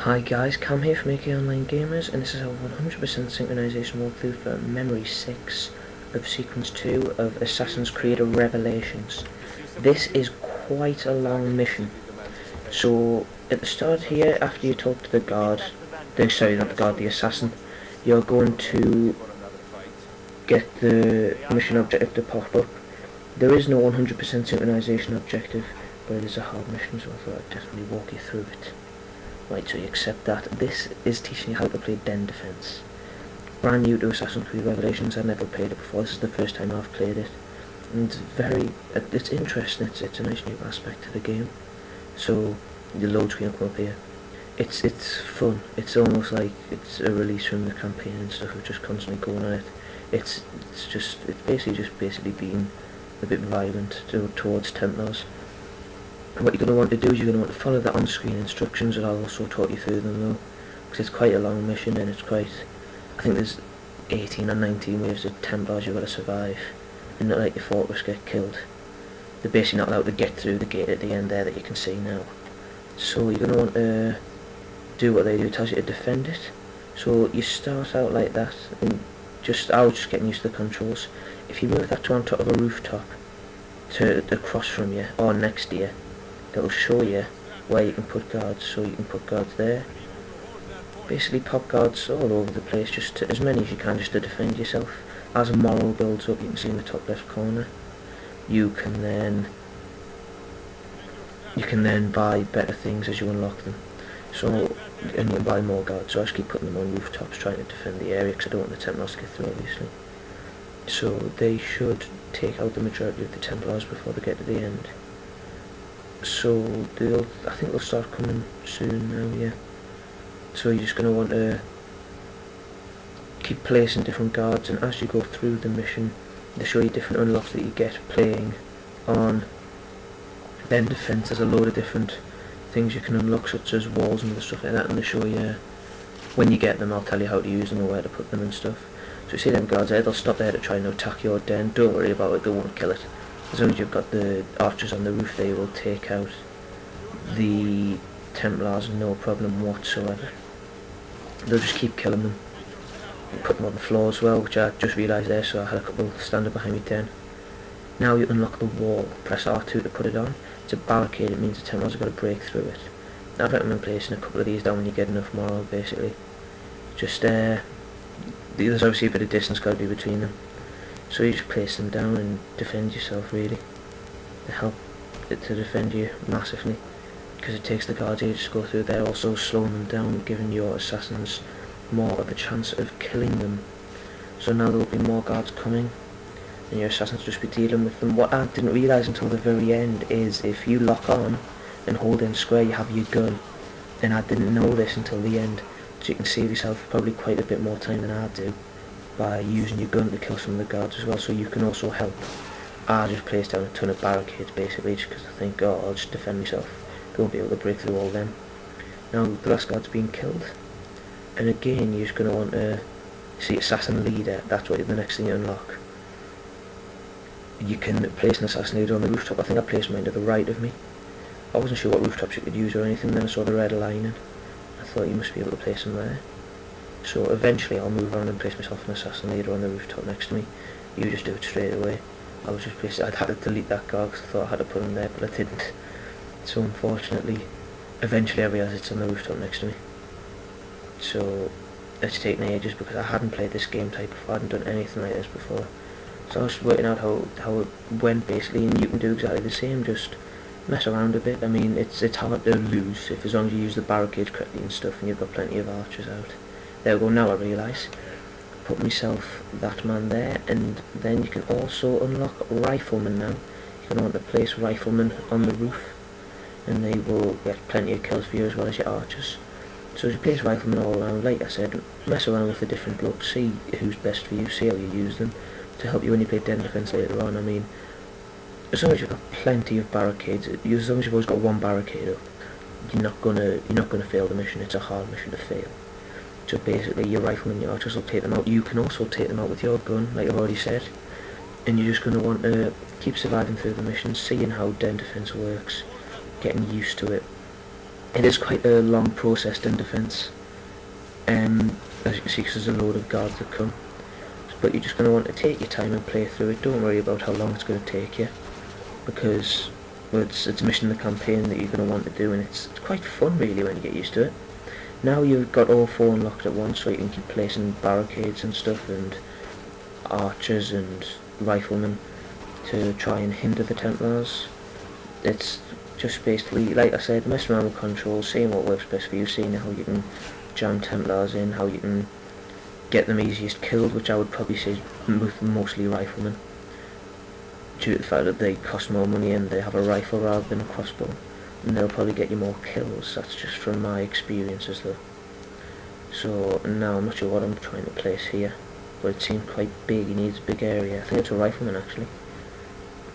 Hi guys, Cam here from Akaonlinegamers, and this is a 100% synchronization walkthrough for Memory 6 of Sequence 2 of Assassin's Creed Revelations. This is quite a long mission. So, at the start here, after you talk to the guard, the assassin, you're going to get the mission objective to pop up. There is no 100% synchronization objective, but it is a hard mission, so I thought I'd definitely walk you through it. Right, so you accept that. This is teaching you how to play den defense. Brand new to Assassin's Creed Revelations. I've never played it before. This is the first time I've played it, and it's interesting. It's a nice new aspect to the game. So the load screen will come up here. It's fun. It's almost like it's a release from the campaign and stuff. We're just constantly going on it. It's basically being a bit violent towards Templars. What you're going to want to do is you're going to want to follow the on-screen instructions, and I'll also talk you through them though, because it's quite a long mission, and it's quite, I think there's 18 or 19 waves of Templars you've got to survive, and not let your fortress get killed. They're basically not allowed to get through the gate at the end there that you can see now. So you're going to want to do what they do. It tells you to defend it. So you start out like that, and I was just getting used to the controls. If you move that to on top of a rooftop, to across from you, or next to you, it'll show you where you can put guards, so you can put guards there. Basically pop guards all over the place, just as many as you can, just to defend yourself. As a moral builds up, you can see in the top left corner, you can then buy better things as you unlock them. So, and you can buy more guards, so I just keep putting them on rooftops, trying to defend the area, because I don't want the Templars to get through, obviously. So they should take out the majority of the Templars before they get to the end. So I think they'll start coming soon now, yeah. So you're just going to want to keep placing different guards, and as you go through the mission, they show you different unlocks that you get playing on den defense. There's a load of different things you can unlock, such as walls and other stuff like that, and they show you, when you get them, I'll tell you how to use them or where to put them and stuff. So you see them guards there, they'll stop there to try and attack your den. Don't worry about it, they won't kill it. As long as you've got the archers on the roof, they will take out the Templars, no problem whatsoever. They'll just keep killing them. Put them on the floor as well, which I just realised there, so I had a couple standing behind me den. Now you unlock the wall, press R2 to put it on. It's a barricade, it means the Templars have got to break through it. Now I recommend placing a couple of these down when you get enough morale, basically. Just there's obviously a bit of distance got to be between them. So you just place them down and defend yourself, really. They help it to defend you massively, because it takes the guards ages to go through. They're also slowing them down, giving your assassins more of a chance of killing them. So now there will be more guards coming, and your assassins just be dealing with them. What I didn't realise until the very end is if you lock on and hold in square, you have your gun. And I didn't know this until the end, so you can save yourself probably quite a bit more time than I do by using your gun to kill some of the guards as well, so you can also help. I just placed down a ton of barricades basically, just because I think, oh, I'll just defend myself. They won't be able to break through all of them. Now the last guard's being killed, and again you're just going to want to see assassin leader. That's what the next thing you unlock. You can place an assassin leader on the rooftop. I think I placed mine to the right of me. I wasn't sure what rooftops you could use or anything, then I saw the red lining. I thought you must be able to place them there. So eventually I'll move around and place myself an assassin leader on the rooftop next to me. You just do it straight away. I'd had to delete that guard because I thought I had to put him there, but I didn't. So unfortunately, eventually I realised it's on the rooftop next to me. So it's taken ages because I hadn't played this game type before. I hadn't done anything like this before. So I was working out how it went basically, and you can do exactly the same, just mess around a bit. I mean, it's hard to lose as long as you use the barricades correctly and stuff, and you've got plenty of archers out. There we go, now I realise. Put myself that man there, and then you can also unlock riflemen now. You're going to want to place riflemen on the roof, and they will get plenty of kills for you as well as your archers. So as you place riflemen all around, like I said, mess around with the different looks, see who's best for you, see how you use them, to help you when you play den defense later on. I mean, as long as you've got plenty of barricades, as long as you've always got one barricade up, you're not gonna fail the mission. It's a hard mission to fail. So basically your riflemen and your archers will take them out. You can also take them out with your gun, like I've already said. And you're just going to want to keep surviving through the mission, seeing how den defense works, getting used to it. It is quite a long process in defence, as you can see, because there's a load of guards that come. But you're just going to want to take your time and play through it. Don't worry about how long it's going to take you, because well, it's a mission in the campaign that you're going to want to do, and it's quite fun really when you get used to it. Now you've got all 4 unlocked at once, so you can keep placing barricades and stuff, and archers and riflemen to try and hinder the Templars. It's just basically, like I said, messing around with controls, seeing what works best for you, seeing how you can jam Templars in, how you can get them easiest killed, which I would probably say mostly riflemen, due to the fact that they cost more money and they have a rifle rather than a crossbow, and they'll probably get you more kills. That's just from my experiences though. So now I'm not sure what I'm trying to place here, but it seems quite big. He needs a big area. I think it's a rifleman actually,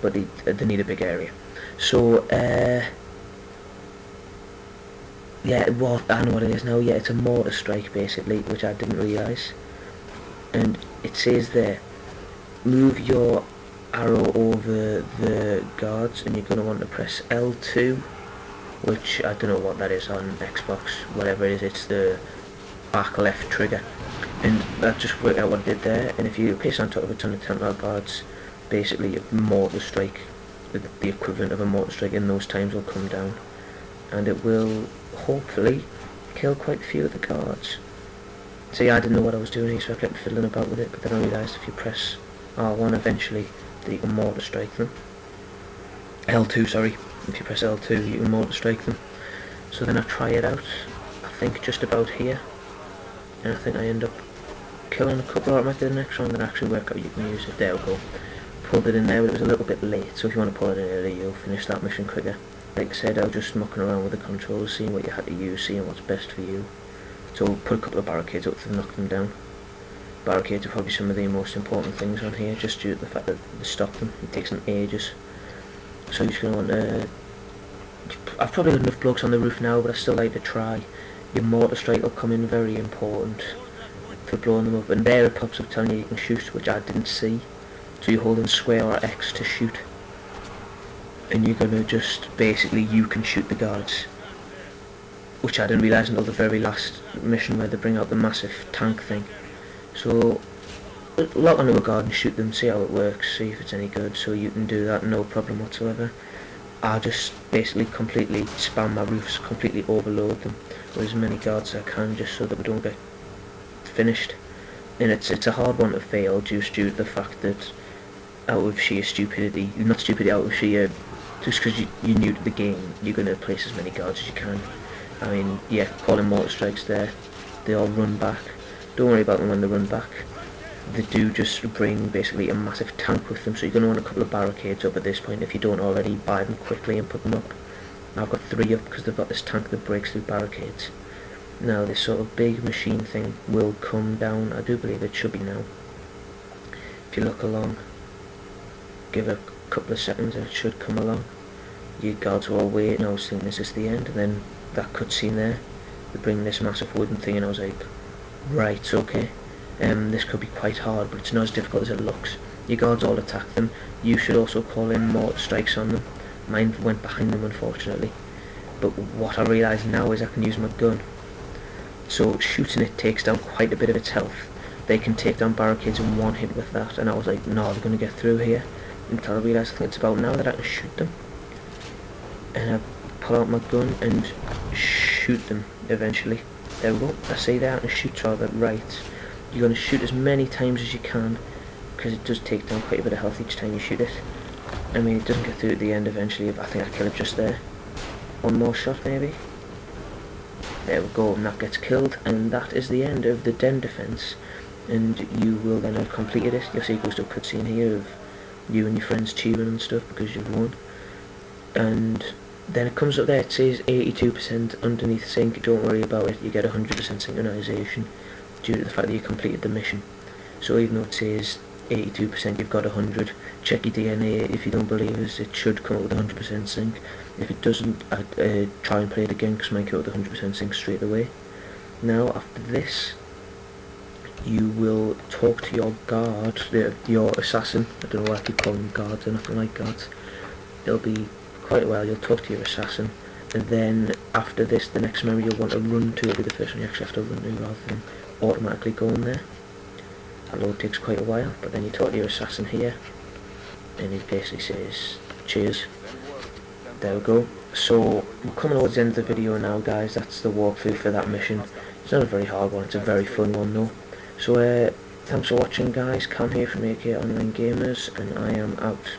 but they need a big area. So yeah, well, I know what it is now. Yeah, it's a mortar strike basically, which I didn't realise. And it says there, move your arrow over the guards, and you're going to want to press L2, which I don't know what that is on Xbox, whatever it is, it's the back left trigger. And that just worked out what it did there. And if you place on top of a ton of Templar guards, basically a mortar strike, the equivalent of a mortar strike in those times, will come down, and it will hopefully kill quite a few of the guards. So yeah, I didn't know what I was doing here, so I kept fiddling about with it, but then I realised if you press R1 eventually, that you can mortar strike them. L2, sorry. If you press L2, you can mortar strike them. So then I try it out, I think just about here, and I think I end up killing a couple, or it might be the next one that actually work out you can use it. There we go. Pulled it in there, but it was a little bit late, so if you want to pull it in early, you'll finish that mission quicker. Like I said, I was just mucking around with the controls, seeing what you had to use, seeing what's best for you. So put a couple of barricades up to knock them down. Barricades are probably some of the most important things on here, just due to the fact that they stop them. It takes them ages. So you're just going to want to... I've probably got enough blokes on the roof now, but I still like to try. Your mortar strike will come in very important for blowing them up. And there it pops up telling you can shoot, which I didn't see. So you're holding square or X to shoot. And you're going to just, basically, you can shoot the guards. Which I didn't realise until the very last mission where they bring out the massive tank thing. So, lock onto a guard and shoot them, see how it works, see if it's any good, so you can do that, no problem whatsoever. I just basically completely spam my roofs, completely overload them with as many guards as I can, just so that we don't get finished. And it's a hard one to fail, just due to the fact that out of sheer stupidity, not stupidity, out of sheer, just because you're new to the game, you're going to place as many guards as you can. I mean, yeah, calling mortar strikes there, they all run back. Don't worry about them when they run back. They do just bring basically a massive tank with them, so you're going to want a couple of barricades up at this point if you don't already. Buy them quickly and put them up. I've got 3 up because they've got this tank that breaks through barricades. Now this sort of big machine thing will come down. I do believe it should be now. If you look along, give it a couple of seconds and it should come along. You guards are all waiting. I was thinking this is the end, and then that cutscene there, they bring this massive wooden thing, and I was like, right, okay, this could be quite hard, but it's not as difficult as it looks. Your guards all attack them. You should also call in mortar strikes on them. Mine went behind them, unfortunately, but what I realise now is I can use my gun. So shooting it takes down quite a bit of its health. They can take down barricades in one hit with that, and I was like, no, they're going to get through here, until I realised I think it's about now that I can shoot them. And I pull out my gun and shoot them eventually. There we go. I say that and shoot rather right. You're going to shoot as many times as you can, because it does take down quite a bit of health each time you shoot it. I mean, it doesn't get through at the end eventually. I think I kill it just there. One more shot maybe. There we go, and that gets killed, and that is the end of the den defense. And you will then have completed it. You'll see it goes to a cutscene here of you and your friends cheering and stuff because you've won. And then it comes up there, it says 82% underneath sync. Don't worry about it, you get 100% synchronization due to the fact that you completed the mission. So even though it says 82%, you've got 100. Check your DNA if you don't believe us, it should come up with 100% sync. If it doesn't, try and play it again, because it might come up with 100% sync straight away. Now after this, you will talk to your guard, your assassin. I don't know why I keep calling them guards, they're nothing like guards. It'll be quite a while. You'll talk to your assassin, And then after this, the next memory you'll want to run to will be the first one you actually have to run to rather than automatically going there. That load takes quite a while, but then you talk to your assassin here, and he basically says, cheers. There we go. So, we're coming towards the end of the video now, guys. That's the walkthrough for that mission. It's not a very hard one, it's a very fun one though. So, thanks for watching, guys. Cam here from Akaonlinegamers, and I am out.